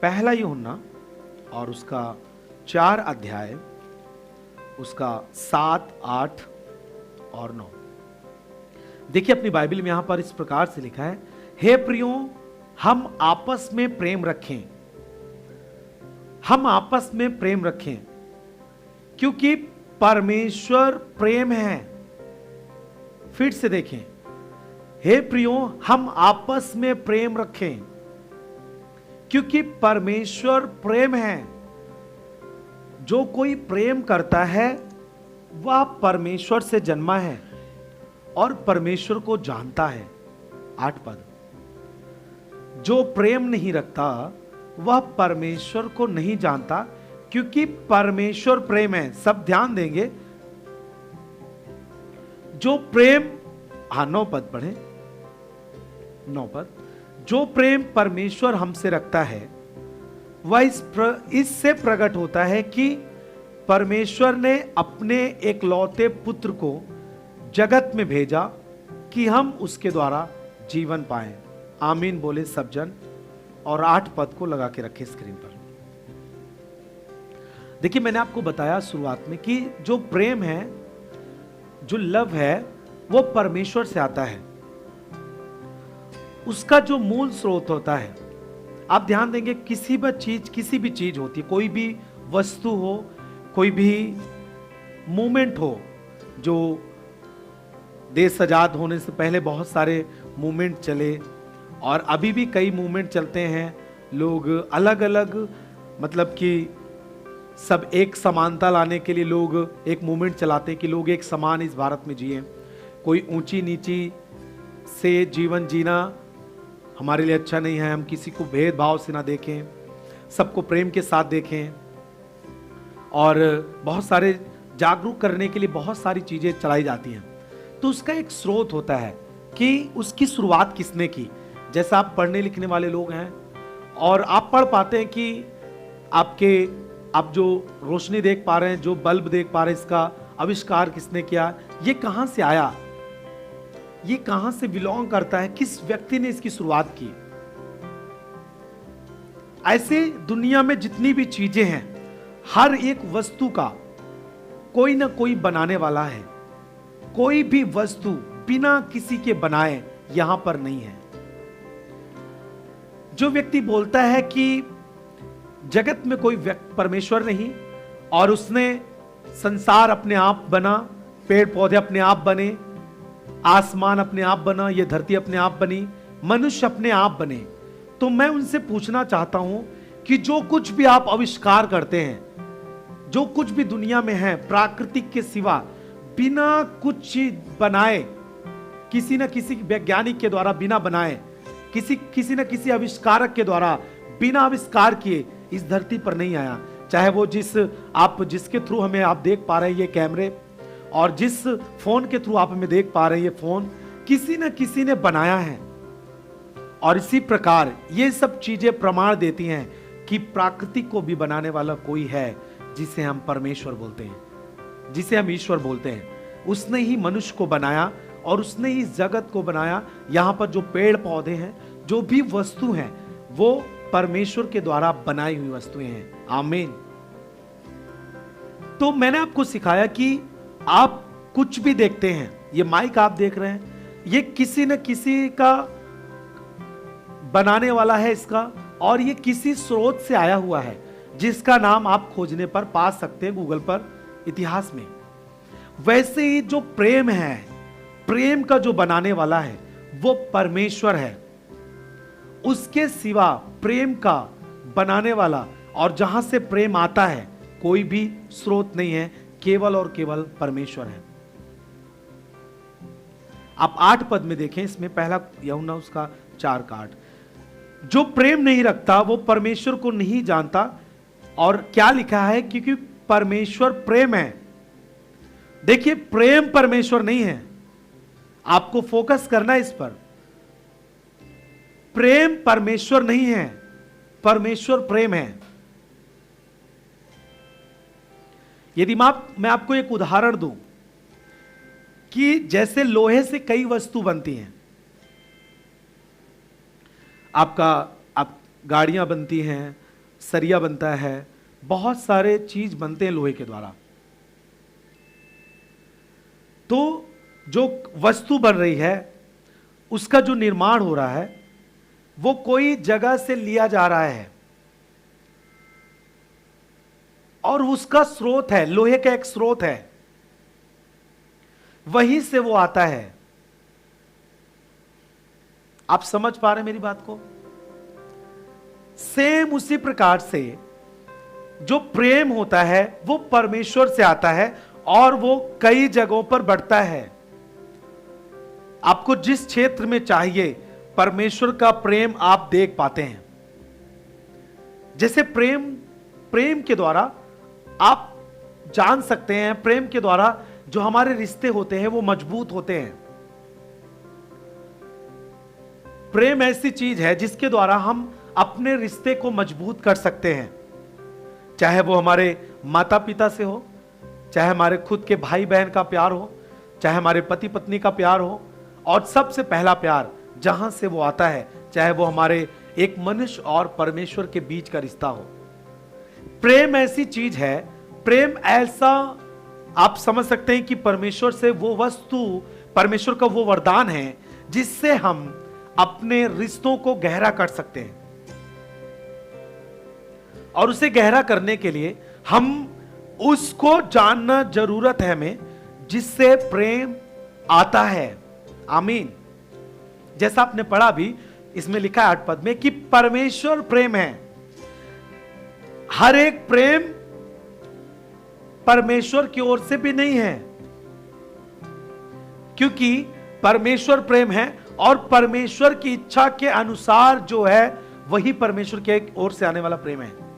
पहला यूहन्ना और उसका 4 अध्याय, उसका 7, 8 और 9। देखिए अपनी बाइबल में यहां पर इस प्रकार से लिखा है, हे प्रियो, हम आपस में प्रेम रखें, हम आपस में प्रेम रखें, क्योंकि परमेश्वर प्रेम है। फिर से देखें, हे प्रियो, हम आपस में प्रेम रखें, क्योंकि परमेश्वर प्रेम है। जो कोई प्रेम करता है वह परमेश्वर से जन्मा है और परमेश्वर को जानता है। 8 पद, जो प्रेम नहीं रखता वह परमेश्वर को नहीं जानता, क्योंकि परमेश्वर प्रेम है। सब ध्यान देंगे, जो प्रेम, 9 पद पढ़े, 9 पद, जो प्रेम परमेश्वर हमसे रखता है वह इससे प्रकट होता है कि परमेश्वर ने अपने एकलौते पुत्र को जगत में भेजा कि हम उसके द्वारा जीवन पाएं। आमीन बोले सब जन, और 8 पद को लगा के रखे स्क्रीन पर। देखिए मैंने आपको बताया शुरुआत में कि जो प्रेम है, जो लव है, वो परमेश्वर से आता है। उसका जो मूल स्रोत होता है, आप ध्यान देंगे, किसी भी चीज होती है, कोई भी वस्तु हो, कोई भी मूवमेंट हो, जो देश आजाद होने से पहले बहुत सारे मूवमेंट चले और अभी भी कई मूवमेंट चलते हैं। लोग अलग अलग, मतलब कि सब एक समानता लाने के लिए लोग एक मूवमेंट चलाते हैं कि लोग एक समान इस भारत में जिए। कोई ऊंची नीची से जीवन जीना हमारे लिए अच्छा नहीं है। हम किसी को भेदभाव से ना देखें, सबको प्रेम के साथ देखें, और बहुत सारे जागरूक करने के लिए बहुत सारी चीजें चलाई जाती हैं। तो उसका एक स्रोत होता है कि उसकी शुरुआत किसने की। जैसा आप पढ़ने लिखने वाले लोग हैं और आप पढ़ पाते हैं कि आप जो रोशनी देख पा रहे हैं, जो बल्ब देख पा रहे हैं, इसका आविष्कार किसने किया, ये कहां से आया, ये कहां से बिलोंग करता है, किस व्यक्ति ने इसकी शुरुआत की। ऐसे दुनिया में जितनी भी चीजें हैं, हर एक वस्तु का कोई ना कोई बनाने वाला है। कोई भी वस्तु बिना किसी के बनाए यहां पर नहीं है। जो व्यक्ति बोलता है कि जगत में कोई परमेश्वर नहीं और उसने संसार अपने आप बना, पेड़ पौधे अपने आप बने, आसमान अपने आप बना, ये धरती अपने आप बनी, मनुष्य अपने आप बने, तो मैं उनसे पूछना चाहता हूं कि जो कुछ भी आप आविष्कार करते हैं, जो कुछ भी दुनिया में है प्राकृतिक के सिवा, बिना कुछ बनाए, किसी न किसी वैज्ञानिक के द्वारा बिना बनाए, किसी न किसी आविष्कारक के द्वारा बिना आविष्कार किए इस धरती पर नहीं आया। चाहे वो जिसके थ्रू हमें आप देख पा रहे हैं ये कैमरे, और जिस फोन के थ्रू आप हमें देख पा रहे हैं ये फोन, किसी न किसी ने बनाया है। और इसी प्रकार ये सब चीजें प्रमाण देती हैं कि प्राकृतिक को भी बनाने वाला कोई है, जिसे हम परमेश्वर बोलते हैं, जिसे हम ईश्वर बोलते हैं। उसने ही मनुष्य को बनाया और उसने ही जगत को बनाया। यहां पर जो पेड़ पौधे हैं, जो भी वस्तु हैं, वो परमेश्वर के द्वारा बनाई हुई वस्तुएं हैं। आमीन। तो मैंने आपको सिखाया कि आप कुछ भी देखते हैं, ये माइक आप देख रहे हैं, ये किसी न किसी का बनाने वाला है इसका, और ये किसी स्रोत से आया हुआ है, जिसका नाम आप खोजने पर पा सकते हैं गूगल पर, इतिहास में। वैसे ही जो प्रेम है, प्रेम का जो बनाने वाला है वो परमेश्वर है। उसके सिवा प्रेम का बनाने वाला और जहां से प्रेम आता है कोई भी स्रोत नहीं है, केवल और केवल परमेश्वर है। आप 8 पद में देखें, इसमें पहला यूहन्ना उसका 4 का 8, जो प्रेम नहीं रखता वो परमेश्वर को नहीं जानता। और क्या लिखा है, क्योंकि परमेश्वर प्रेम है। देखिए प्रेम परमेश्वर नहीं है, आपको फोकस करना है इस पर। प्रेम परमेश्वर नहीं है, परमेश्वर प्रेम है। यदि मैं आपको एक उदाहरण दूं कि जैसे लोहे से कई वस्तु बनती हैं, आप गाड़ियां बनती हैं, सरिया बनता है, बहुत सारे चीज बनते हैं लोहे के द्वारा। तो जो वस्तु बन रही है उसका जो निर्माण हो रहा है वो कोई जगह से लिया जा रहा है और उसका स्रोत है, लोहे का एक स्रोत है, वहीं से वो आता है। आप समझ पा रहे हैं मेरी बात को? सेम उसी प्रकार से जो प्रेम होता है वो परमेश्वर से आता है और वो कई जगहों पर बढ़ता है। आपको जिस क्षेत्र में चाहिए परमेश्वर का प्रेम आप देख पाते हैं। जैसे प्रेम के द्वारा आप जान सकते हैं, प्रेम के द्वारा जो हमारे रिश्ते होते हैं वो मजबूत होते हैं। प्रेम ऐसी चीज है जिसके द्वारा हम अपने रिश्ते को मजबूत कर सकते हैं, चाहे वो हमारे माता पिता से हो, चाहे हमारे खुद के भाई बहन का प्यार हो, चाहे हमारे पति पत्नी का प्यार हो, और सबसे पहला प्यार जहां से वो आता है, चाहे वो हमारे एक मनुष्य और परमेश्वर के बीच का रिश्ता हो। प्रेम ऐसी चीज है, प्रेम ऐसा आप समझ सकते हैं कि परमेश्वर से वो वस्तु, परमेश्वर का वो वरदान है जिससे हम अपने रिश्तों को गहरा कर सकते हैं। और उसे गहरा करने के लिए हम उसको जानना जरूरत है हमें, जिससे प्रेम आता है। आमीन। जैसा आपने पढ़ा भी, इसमें लिखा है 8 पद में कि परमेश्वर प्रेम है। हर एक प्रेम परमेश्वर की ओर से भी नहीं है, क्योंकि परमेश्वर प्रेम है और परमेश्वर की इच्छा के अनुसार जो है वही परमेश्वर की ओर से आने वाला प्रेम है।